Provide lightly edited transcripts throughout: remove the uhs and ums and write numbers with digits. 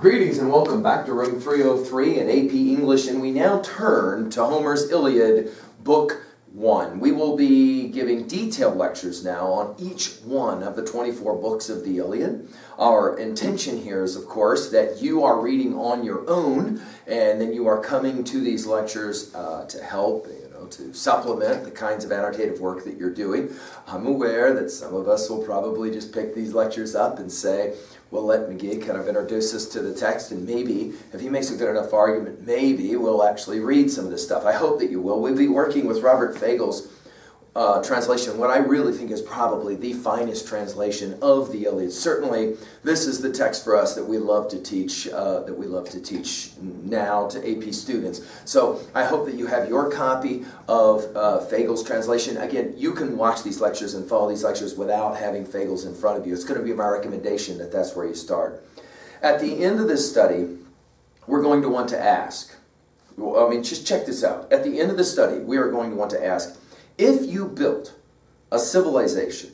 Greetings and welcome back to room 303 in AP English, and we now turn to Homer's Iliad, Book 1. We will be giving detailed lectures now on each one of the 24 books of the Iliad. Our intention here is, of course, that you are reading on your own, and then you are coming to these lectures to help, to supplement the kinds of annotative work that you're doing. I'm aware that some of us will probably just pick these lectures up and say, we'll let McGee kind of introduce us to the text, and maybe, if he makes a good enough argument, maybe we'll actually read some of this stuff. I hope that you will. We'll be working with Robert Fagel's translation, what I really think is probably the finest translation of the Iliad. Certainly, this is the text for us that we love to teach, now to AP students. So I hope that you have your copy of Fagel's translation. Again, you can watch these lectures and follow these lectures without having Fagel's in front of you. It's going to be my recommendation that that's where you start. At the end of this study, we're going to want to ask, just check this out. At the end of the study, we are going to want to ask, if you built a civilization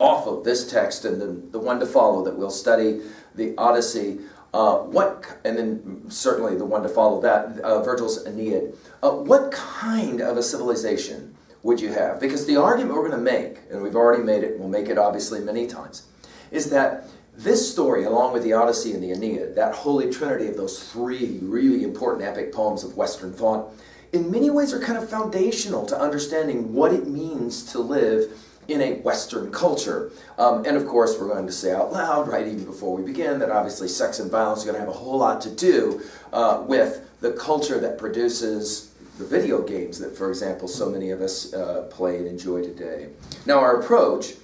off of this text and then the one to follow that we'll study, the Odyssey, and then certainly the one to follow that, Virgil's Aeneid, what kind of a civilization would you have? Because the argument we're going to make, and we've already made it, we'll make it obviously many times, is that this story, along with the Odyssey and the Aeneid, that holy trinity of those three really important epic poems of Western thought, in many ways are kind of foundational to understanding what it means to live in a Western culture. And of course, we're going to say out loud, right, even before we begin, that obviously sex and violence are going to have a whole lot to do with the culture that produces the video games that, for example, so many of us play and enjoy today. Now, our approach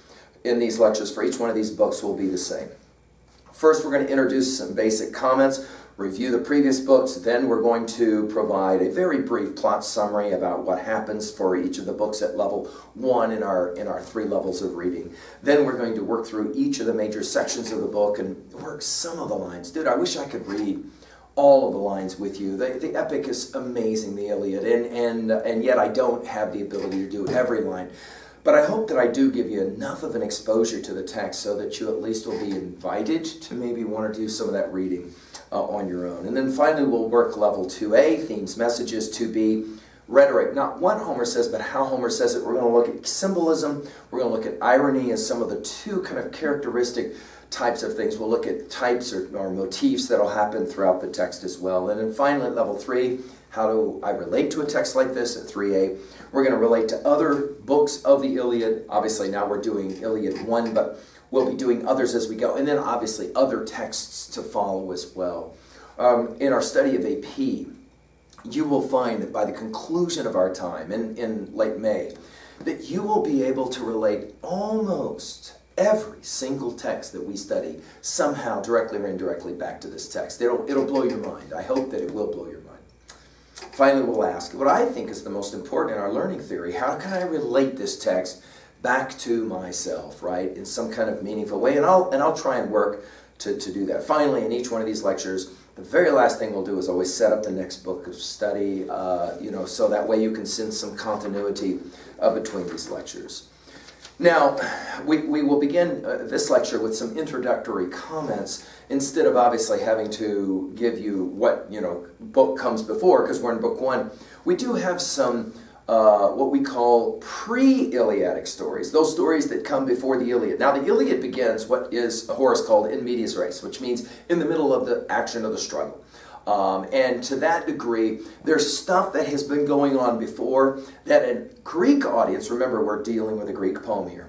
in these lectures for each one of these books will be the same. First, we're going to introduce some basic comments, review the previous books, then we're going to provide a very brief plot summary about what happens for each of the books at level 1 in our 3 levels of reading. Then we're going to work through each of the major sections of the book and work some of the lines. Dude, I wish I could read all of the lines with you. The epic is amazing, the Iliad, and yet I don't have the ability to do every line. But I hope that I do give you enough of an exposure to the text so that you at least will be invited to maybe want to do some of that reading on your own. And then finally we'll work level 2A, themes, messages, 2B, rhetoric. Not what Homer says, but how Homer says it. We're going to look at symbolism. We're going to look at irony as some of the two kind of characteristic types of things. We'll look at types or motifs that will happen throughout the text as well. And then finally at level 3, how do I relate to a text like this at 3A? We're going to relate to other books of the Iliad. Obviously now we're doing Iliad 1, but we'll be doing others as we go. And then obviously other texts to follow as well. In our study of AP, you will find that by the conclusion of our time in late May, that you will be able to relate almost every single text that we study somehow directly or indirectly back to this text. It'll blow your mind. I hope that it will blow your mind. Finally, we'll ask, what I think is the most important in our learning theory, how can I relate this text back to myself, right, in some kind of meaningful way? And I'll try and work to do that. Finally, in each one of these lectures, the very last thing we'll do is always set up the next book of study, so that way you can sense some continuity between these lectures. Now, we will begin this lecture with some introductory comments instead of obviously having to give you what, book comes before, because we're in book 1. We do have some what we call pre-Iliadic stories, those stories that come before the Iliad. Now, the Iliad begins what is Horace called in medias res, which means in the middle of the action of the struggle. And to that degree, there's stuff that has been going on before that a Greek audience, remember we're dealing with a Greek poem here,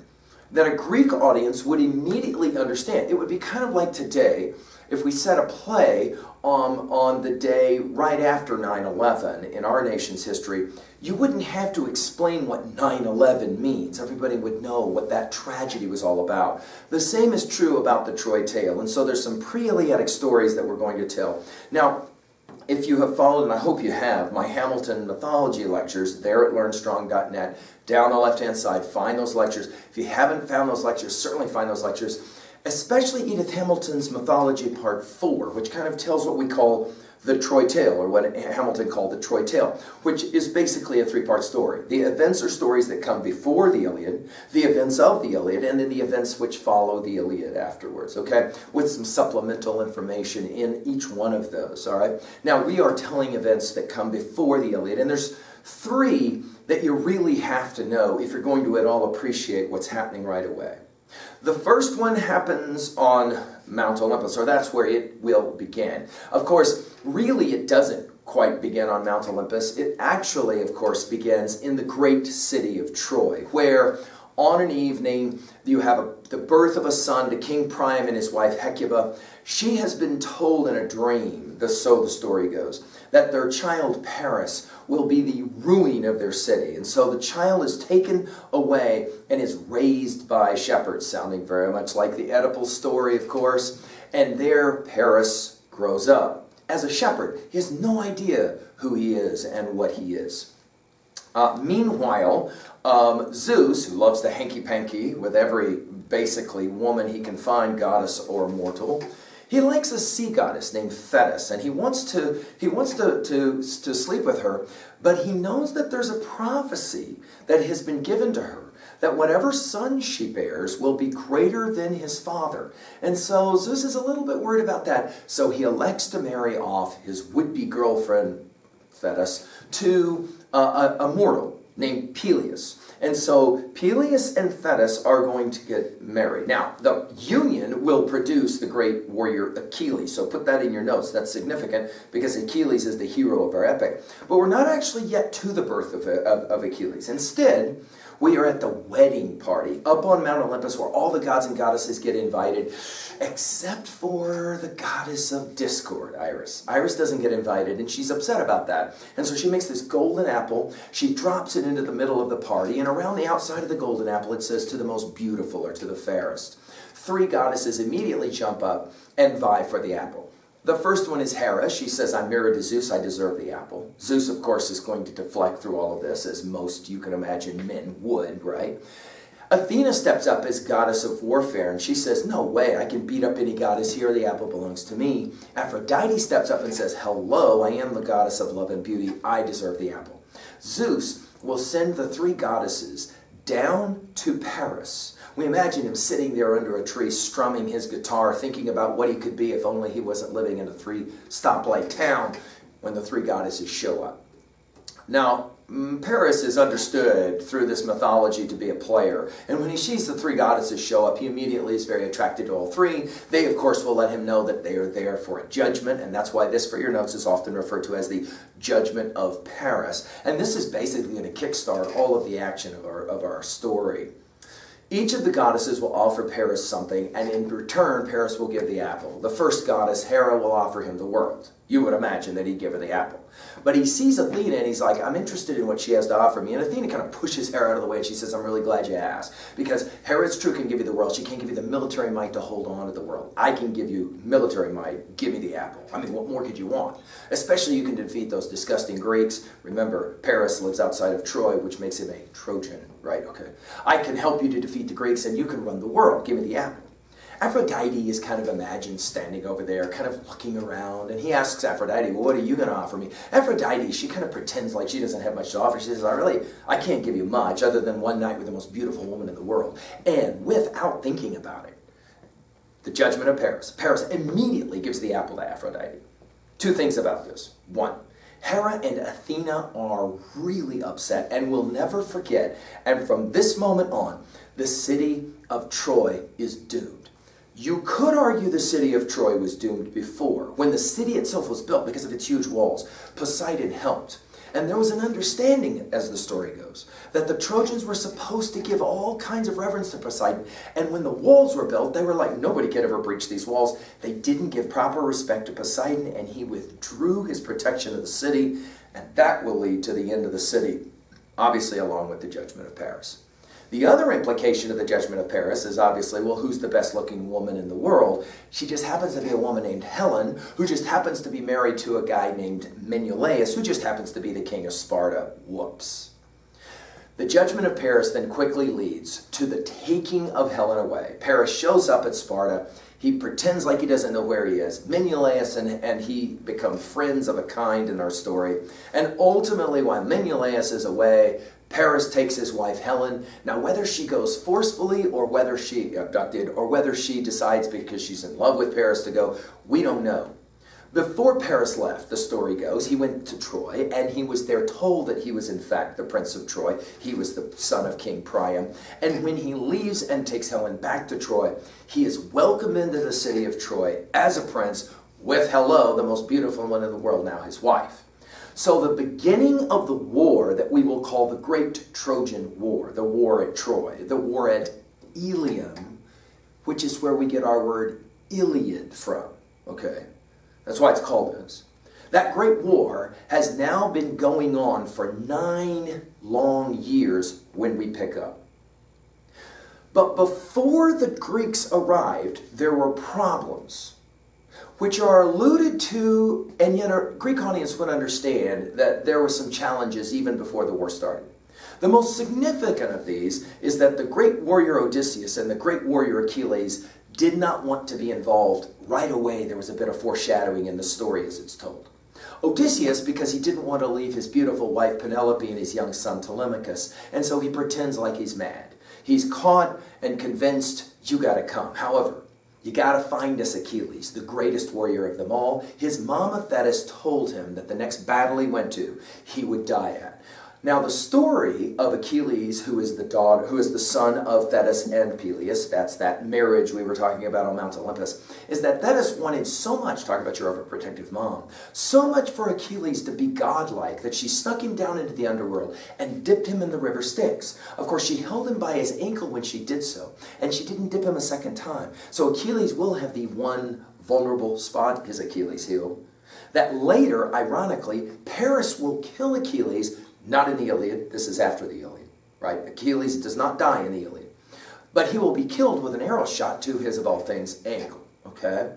that a Greek audience would immediately understand. It would be kind of like today if we set a play on the day right after 9/11 in our nation's history. You wouldn't have to explain what 9/11 means. Everybody would know what that tragedy was all about. The same is true about the Troy tale. And so there's some pre-Iliadic stories that we're going to tell. Now, if you have followed, and I hope you have, my Hamilton mythology lectures, there at learnstrong.net, down the left-hand side, find those lectures. If you haven't found those lectures, certainly find those lectures. especially Edith Hamilton's Mythology Part 4, which kind of tells what we call the Troy Tale, or what Hamilton called the Troy Tale, which is basically a three-part story. The events are stories that come before the Iliad, the events of the Iliad, and then the events which follow the Iliad afterwards, okay? With some supplemental information in each one of those, all right? Now, we are telling events that come before the Iliad, and there's three that you really have to know if you're going to at all appreciate what's happening right away. The first one happens on Mount Olympus, or that's where it will begin. Of course, really it doesn't quite begin on Mount Olympus. It actually, of course, begins in the great city of Troy, where on an evening you have the birth of a son to King Priam and his wife Hecuba. She has been told in a dream, so the story goes, that their child Paris will be the ruin of their city. And so the child is taken away and is raised by shepherds, sounding very much like the Oedipal story, of course. And there Paris grows up as a shepherd. He has no idea who he is and what he is. Meanwhile, Zeus, who loves to hanky-panky with every basically woman he can find, goddess or mortal, he likes a sea goddess named Thetis, and he wants to sleep with her, but he knows that there's a prophecy that has been given to her, that whatever son she bears will be greater than his father. And so Zeus is a little bit worried about that, so he elects to marry off his would-be girlfriend, Thetis, to a mortal named Peleus. And so Peleus and Thetis are going to get married. Now, the union will produce the great warrior Achilles. So put that in your notes. That's significant because Achilles is the hero of our epic. But we're not actually yet to the birth of Achilles. Instead, we are at the wedding party up on Mount Olympus where all the gods and goddesses get invited, except for the goddess of discord, Iris. Iris doesn't get invited, and she's upset about that. And so she makes this golden apple. She drops it into the middle of the party, and around the outside of the golden apple it says, "To the most beautiful," or "to the fairest." Three goddesses immediately jump up and vie for the apple. The first one is Hera. She says, "I'm married to Zeus, I deserve the apple." Zeus, of course, is going to deflect through all of this, as most, you can imagine, men would, right? Athena steps up as goddess of warfare, and she says, "No way, I can beat up any goddess here, the apple belongs to me." Aphrodite steps up and says, "Hello, I am the goddess of love and beauty, I deserve the apple." Zeus will send the three goddesses down to Paris. We imagine him sitting there under a tree, strumming his guitar, thinking about what he could be if only he wasn't living in a three-stoplight town when the three goddesses show up. Now, Paris is understood through this mythology to be a player, and when he sees the three goddesses show up, he immediately is very attracted to all three. They, of course, will let him know that they are there for a judgment, and that's why this, for your notes, is often referred to as the Judgment of Paris. And this is basically going to kickstart all of the action of our story. Each of the goddesses will offer Paris something, and in return, Paris will give the apple. The first goddess, Hera, will offer him the world. You would imagine that he'd give her the apple. But he sees Athena, and he's like, "I'm interested in what she has to offer me." And Athena kind of pushes Hera out of the way, and she says, "I'm really glad you asked. Because Hera, it's true, can give you the world. She can't give you the military might to hold on to the world. I can give you military might. Give me the apple. I mean, what more could you want? Especially you can defeat those disgusting Greeks." Remember, Paris lives outside of Troy, which makes him a Trojan, right? Okay. "I can help you to defeat the Greeks, and you can run the world. Give me the apple." Aphrodite is kind of imagined standing over there, kind of looking around, and he asks Aphrodite, "Well, what are you going to offer me?" Aphrodite, she kind of pretends like she doesn't have much to offer. She says, I can't give you much other than one night with the most beautiful woman in the world." And without thinking about it, the Judgment of Paris. Paris immediately gives the apple to Aphrodite. Two things about this. One, Hera and Athena are really upset and will never forget, and from this moment on, the city of Troy is doomed. You could argue the city of Troy was doomed before. When the city itself was built because of its huge walls, Poseidon helped. And there was an understanding, as the story goes, that the Trojans were supposed to give all kinds of reverence to Poseidon. And when the walls were built, they were like, nobody could ever breach these walls. They didn't give proper respect to Poseidon, and he withdrew his protection of the city, and that will lead to the end of the city, obviously along with the Judgment of Paris. The other implication of the Judgment of Paris is obviously, well, who's the best looking woman in the world? She just happens to be a woman named Helen, who just happens to be married to a guy named Menelaus, who just happens to be the king of Sparta. Whoops. The judgment of Paris then quickly leads to the taking of Helen away. Paris shows up at Sparta. He pretends like he doesn't know where he is. Menelaus and he become friends of a kind in our story. And ultimately, while Menelaus is away, Paris takes his wife Helen. Now, whether she goes forcefully or whether she abducted or whether she decides because she's in love with Paris to go, we don't know. Before Paris left, the story goes, he went to Troy, and he was there told that he was in fact the Prince of Troy. He was the son of King Priam. And when he leaves and takes Helen back to Troy, he is welcomed into the city of Troy as a prince with, hello, the most beautiful one in the world, now his wife. So the beginning of the war that we will call the Great Trojan War, the war at Troy, the war at Ilium, which is where we get our word Iliad from, okay? That's why it's called this. That great war has now been going on for 9 long years when we pick up. But before the Greeks arrived, there were problems, which are alluded to, and yet a Greek audience would understand that there were some challenges even before the war started. The most significant of these is that the great warrior Odysseus and the great warrior Achilles did not want to be involved right away. There was a bit of foreshadowing in the story as it's told. Odysseus, because he didn't want to leave his beautiful wife Penelope and his young son Telemachus, and so he pretends like he's mad. He's caught and convinced, you gotta come. However, you gotta find us Achilles, the greatest warrior of them all. His mama Thetis told him that the next battle he went to, he would die at. Now, the story of Achilles, who is the son of Thetis and Peleus, that's that marriage we were talking about on Mount Olympus, is that Thetis wanted so much, talk about your overprotective mom, so much for Achilles to be godlike that she snuck him down into the underworld and dipped him in the river Styx. Of course, she held him by his ankle when she did so, and she didn't dip him a second time. So Achilles will have the one vulnerable spot, his Achilles heel, that later, ironically, Paris will kill Achilles. Not in the Iliad. This is after the Iliad, right? Achilles does not die in the Iliad. But he will be killed with an arrow shot to his, of all things, ankle, okay?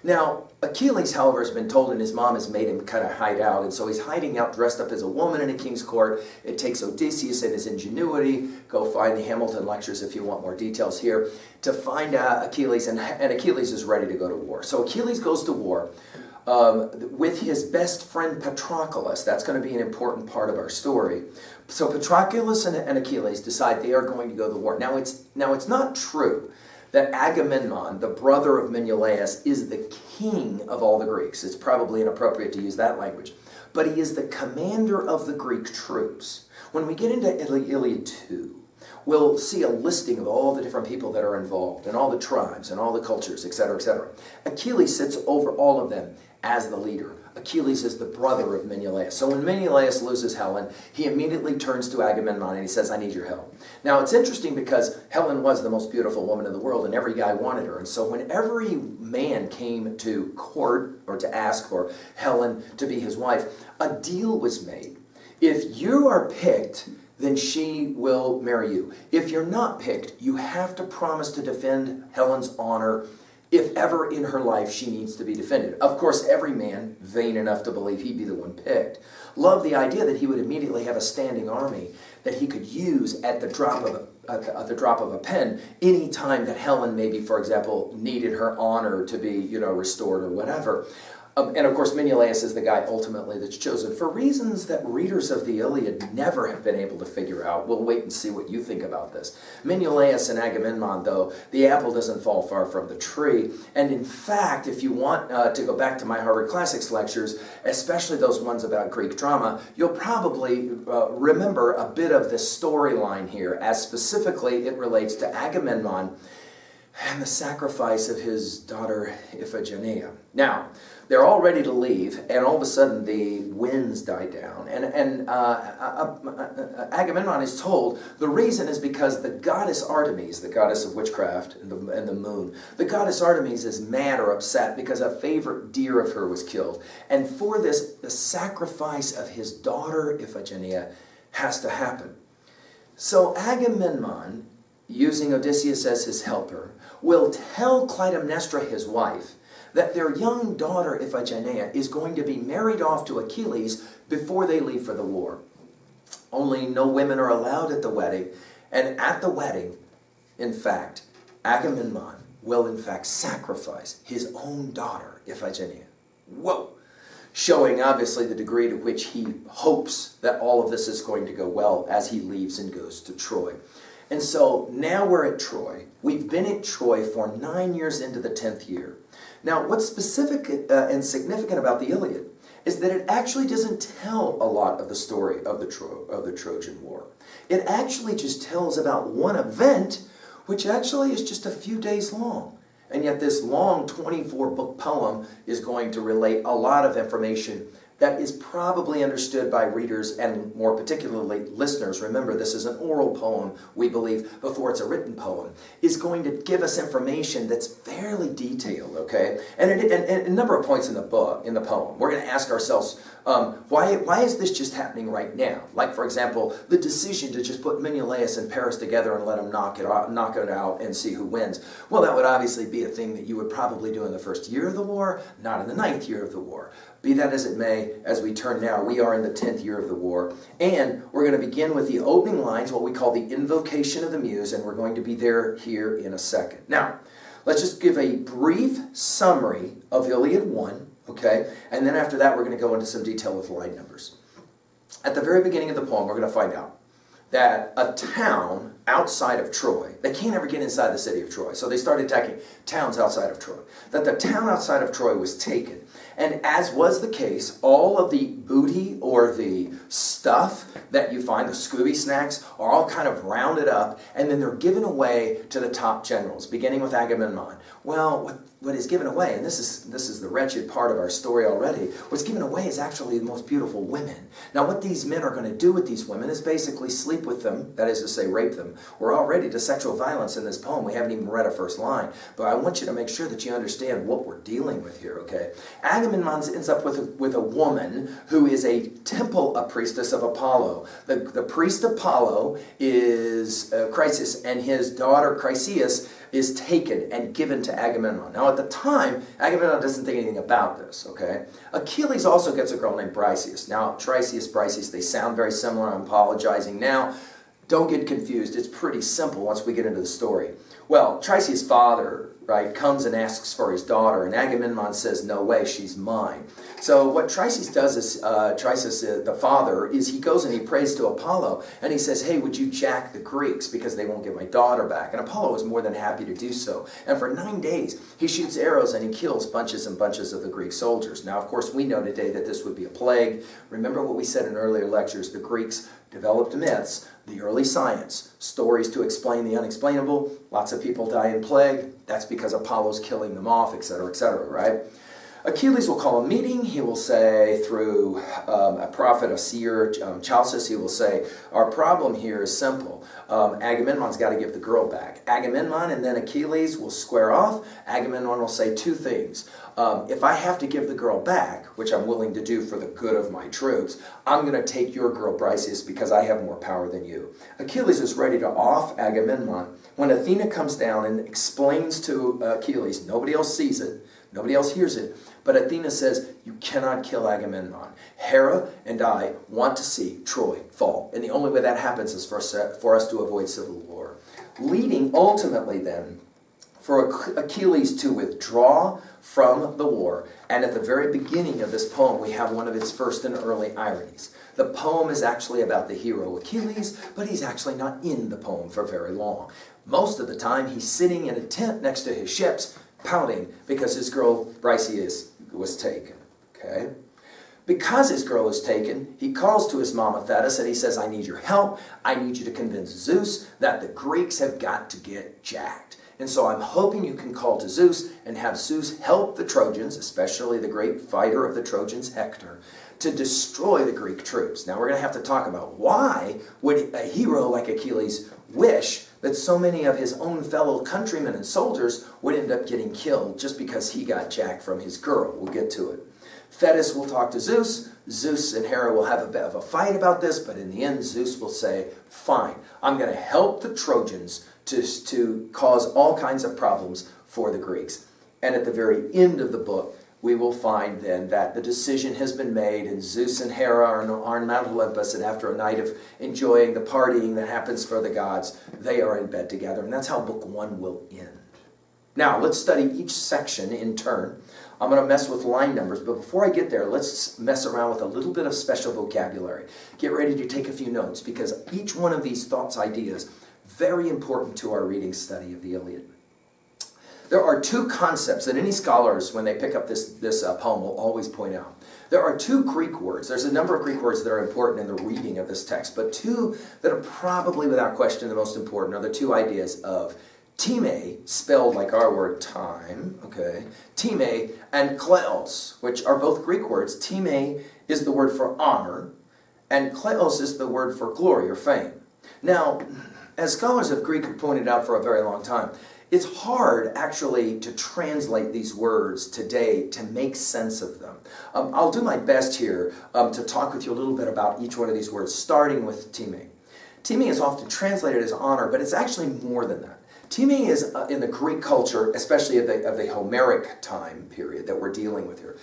Now, Achilles, however, has been told, and his mom has made him kind of hide out, and so he's hiding out dressed up as a woman in a king's court. It takes Odysseus and his ingenuity, go find the Hamilton lectures if you want more details here, to find Achilles, and Achilles is ready to go to war. So Achilles goes to war. With his best friend Patroclus. That's going to be an important part of our story. So Patroclus and Achilles decide they are going to go to war. Now it's not true that Agamemnon, the brother of Menelaus, is the king of all the Greeks. It's probably inappropriate to use that language. But he is the commander of the Greek troops. When we get into Iliad 2, we'll see a listing of all the different people that are involved, and all the tribes, and all the cultures, etc., etc. Achilles sits over all of them as the leader. Achilles is the brother of Menelaus. So when Menelaus loses Helen, he immediately turns to Agamemnon and he says, I need your help. Now it's interesting because Helen was the most beautiful woman in the world and every guy wanted her. And so when every man came to court or to ask for Helen to be his wife, a deal was made. If you are picked, then she will marry you. If you're not picked, you have to promise to defend Helen's honor. If ever in her life she needs to be defended. Of course, every man, vain enough to believe he'd be the one picked, loved the idea that he would immediately have a standing army that he could use at the drop of a pen any time that Helen maybe, for example, needed her honor to be, restored or whatever. And of course, Menelaus is the guy ultimately that's chosen for reasons that readers of the Iliad never have been able to figure out. We'll wait and see what you think about this. Menelaus and Agamemnon, though, the apple doesn't fall far from the tree. And in fact, if you want to go back to my Harvard Classics lectures, especially those ones about Greek drama, you'll probably remember a bit of this storyline here, as specifically it relates to Agamemnon and the sacrifice of his daughter Iphigenia. Now, they're all ready to leave, and all of a sudden the winds die down. And Agamemnon is told the reason is because the goddess Artemis, the goddess of witchcraft and the moon, the goddess Artemis is mad or upset because a favorite deer of her was killed. And for this, the sacrifice of his daughter Iphigenia has to happen. So Agamemnon, using Odysseus as his helper, will tell Clytemnestra, his wife, that their young daughter Iphigenia is going to be married off to Achilles before they leave for the war. Only no women are allowed at the wedding. And at the wedding, in fact, Agamemnon will in fact sacrifice his own daughter, Iphigenia. Whoa! Showing obviously the degree to which he hopes that all of this is going to go well as he leaves and goes to Troy. And so now we're at Troy. We've been at Troy for 9 years into the 10th year. Now, what's specific and significant about the Iliad is that it actually doesn't tell a lot of the story of the Trojan War. It actually just tells about one event, which actually is just a few days long. And yet this long 24-book poem is going to relate a lot of information that is probably understood by readers and more particularly listeners. Remember, this is an oral poem, we believe, before it's a written poem, is going to give us information that's fairly detailed, okay? And a number of points in the poem. We're going to ask ourselves, why is this just happening right now? Like, for example, the decision to just put Menelaus and Paris together and let them knock it out and see who wins. Well, that would obviously be a thing that you would probably do in the first year of the war, not in the 9th year of the war. Be that as it may, as we turn now, we are in the 10th year of the war. And we're going to begin with the opening lines, what we call the invocation of the muse, and we're going to be there here in a second. Now, let's just give a brief summary of Iliad 1, okay? And then after that, we're going to go into some detail with line numbers. At the very beginning of the poem, we're going to find out that a town outside of Troy, they can't ever get inside the city of Troy, so they started attacking towns outside of Troy, that the town outside of Troy was taken. And as was the case, all of the booty or the stuff that you find, the Scooby snacks, are all kind of rounded up, and then they're given away to the top generals, beginning with Agamemnon. Well, what is given away, and this is the wretched part of our story already, what's given away is actually the most beautiful women. Now, what these men are going to do with these women is basically sleep with them, that is to say, rape them. We're already to sexual violence in this poem. We haven't even read a first line, but I want you to make sure that you understand what we're dealing with here, okay? Agamemnon ends up with a woman who is a priestess of Apollo. The priest Apollo is Chryseis, and his daughter Chryseis is taken and given to Agamemnon. Now, at the time, Agamemnon doesn't think anything about this, okay? Achilles also gets a girl named Briseis. Now, Briseis, they sound very similar. I'm apologizing now. Don't get confused. It's pretty simple once we get into the story. Well, Chryseis' father, right, comes and asks for his daughter, and Agamemnon says, no way, she's mine. So what Chryseis does is, the father, is he goes and he prays to Apollo, and he says, hey, would you jack the Greeks, because they won't get my daughter back. And Apollo is more than happy to do so. And for 9 days, he shoots arrows and he kills bunches and bunches of the Greek soldiers. Now, of course, we know today that this would be a plague. Remember what we said in earlier lectures, the Greeks developed myths, the early science, stories to explain the unexplainable. Lots of people die in plague. That's because Apollo's killing them off, etc., right? Achilles will call a meeting. He will say, through a prophet, a seer, Chalcis, he will say, our problem here is simple. Agamemnon's got to give the girl back. Agamemnon and then Achilles will square off. Agamemnon will say two things. If I have to give the girl back, which I'm willing to do for the good of my troops, I'm going to take your girl Briseis because I have more power than you. Achilles is ready to off Agamemnon when Athena comes down and explains to Achilles, nobody else sees it, nobody else hears it, but Athena says, you cannot kill Agamemnon. Hera and I want to see Troy fall. And the only way that happens is for us to avoid civil war. Leading ultimately then for Achilles to withdraw from the war. And at the very beginning of this poem, we have one of its first and early ironies. The poem is actually about the hero Achilles, but he's actually not in the poem for very long. Most of the time, he's sitting in a tent next to his ships, pouting because his girl Briseis was taken, okay? Because his girl is taken, he calls to his mama Thetis and he says, I need your help. I need you to convince Zeus that the Greeks have got to get jacked. And so I'm hoping you can call to Zeus and have Zeus help the Trojans, especially the great fighter of the Trojans, Hector, to destroy the Greek troops. Now we're going to have to talk about why would a hero like Achilles wish that so many of his own fellow countrymen and soldiers would end up getting killed just because he got jacked from his girl. We'll get to it. Thetis will talk to Zeus. Zeus and Hera will have a bit of a fight about this, but in the end, Zeus will say, fine, I'm going to help the Trojans to cause all kinds of problems for the Greeks. And at the very end of the book, we will find then that the decision has been made, and Zeus and Hera are on Mount Olympus, and after a night of enjoying the partying that happens for the gods, they are in bed together. And that's how book 1 will end. Now, let's study each section in turn. I'm going to mess with line numbers, but before I get there, let's mess around with a little bit of special vocabulary. Get ready to take a few notes, because each one of these thoughts, ideas, very important to our reading study of the Iliad. There are two concepts that any scholars, when they pick up this poem, will always point out. There are two Greek words. There's a number of Greek words that are important in the reading of this text, but two that are probably, without question, the most important are the two ideas of time, spelled like our word time, okay, time, and kleos, which are both Greek words. Time is the word for honor, and kleos is the word for glory or fame. Now, as scholars of Greek have pointed out for a very long time, it's hard actually to translate these words today to make sense of them. I'll do my best here to talk with you a little bit about each one of these words, starting with time. Time is often translated as honor, but it's actually more than that. Time is, in the Greek culture, especially of the Homeric time period that we're dealing with here,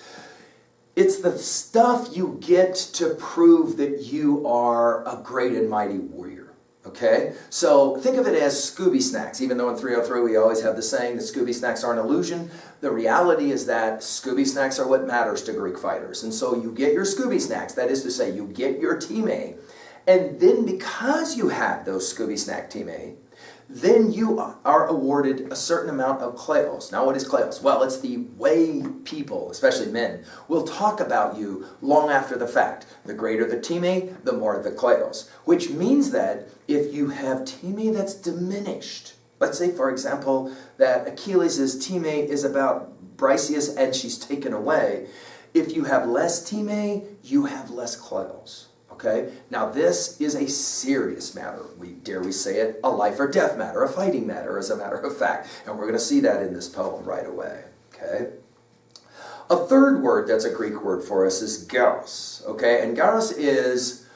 it's the stuff you get to prove that you are a great and mighty warrior. Okay, so think of it as Scooby snacks. Even though in 303 we always have the saying that Scooby snacks are an illusion, the reality is that Scooby snacks are what matters to Greek fighters. And so you get your Scooby snacks, that is to say, you get your time, and then because you have those Scooby snack time, then you are awarded a certain amount of kleos. Now, what is kleos? Well, it's the way people, especially men, will talk about you long after the fact. The greater the time, the more the kleos. Which means that if you have time that's diminished, let's say, for example, that Achilles' time is about Briseis and she's taken away. If you have less time, you have less kleos. Okay? Now this is a serious matter. Dare we say it, a life or death matter, a fighting matter, as a matter of fact. And we're going to see that in this poem right away. Okay? A third word that's a Greek word for us is geros. Okay? And geros is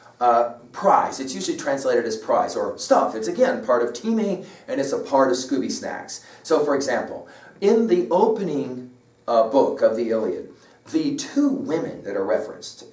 prize. It's usually translated as prize or stuff. It's again part of time and it's a part of Scooby snacks. So for example, in the opening book of the Iliad, the two women that are referenced,